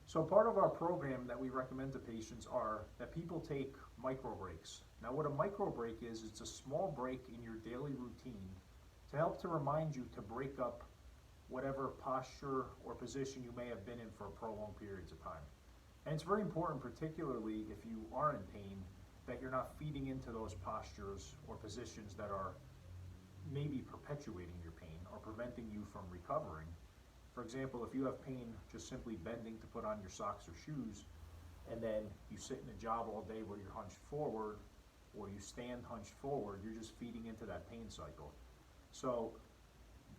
So part of our program that we recommend to patients are that people take micro breaks. Now what a micro break is, it's a small break in your daily routine to help to remind you to break up whatever posture or position you may have been in for prolonged periods of time. And it's very important, particularly if you are in pain, that you're not feeding into those postures or positions that are maybe perpetuating your pain or preventing you from recovering. For example, if you have pain just simply bending to put on your socks or shoes, and then you sit in a job all day where you're hunched forward, or you stand hunched forward, you're just feeding into that pain cycle. So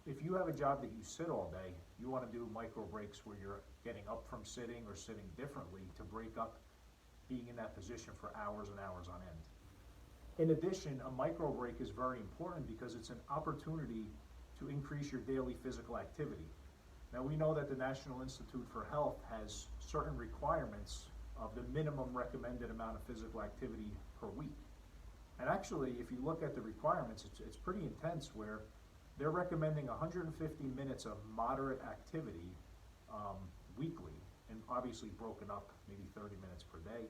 if you have a job that you sit all day, you want to do micro breaks where you're getting up from sitting or sitting differently to break up being in that position for hours and hours on end. In addition, a micro break is very important because it's an opportunity to increase your daily physical activity. Now we know that the National Institute for Health has certain requirements of the minimum recommended amount of physical activity per week. And actually, if you look at the requirements, it's pretty intense, where they're recommending 150 minutes of moderate activity weekly, and obviously broken up maybe 30 minutes per day.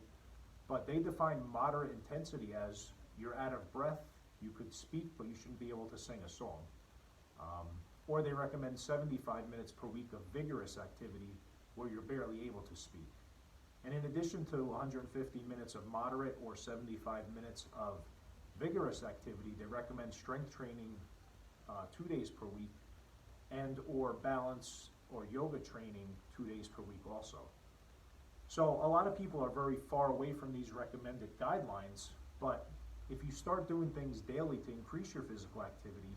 But they define moderate intensity as you're out of breath, you could speak, but you shouldn't be able to sing a song. Or they recommend 75 minutes per week of vigorous activity where you're barely able to speak. And in addition to 150 minutes of moderate or 75 minutes of vigorous activity, they recommend strength training 2 days per week, and or balance or yoga training 2 days per week also. So a lot of people are very far away from these recommended guidelines, but if you start doing things daily to increase your physical activity,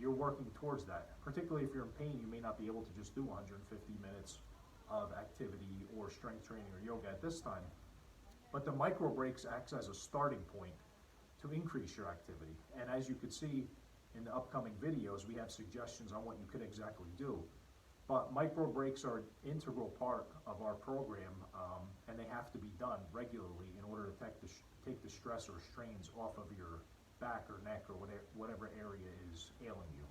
you're working towards that. Particularly if you're in pain, you may not be able to just do 150 minutes of activity or strength training or yoga at this time. But the micro breaks acts as a starting point to increase your activity. And as you can see in the upcoming videos, we have suggestions on what you could exactly do. But micro breaks are an integral part of our program, and they have to be done regularly in order to take the stress or strains off of your back or neck or whatever area is ailing you.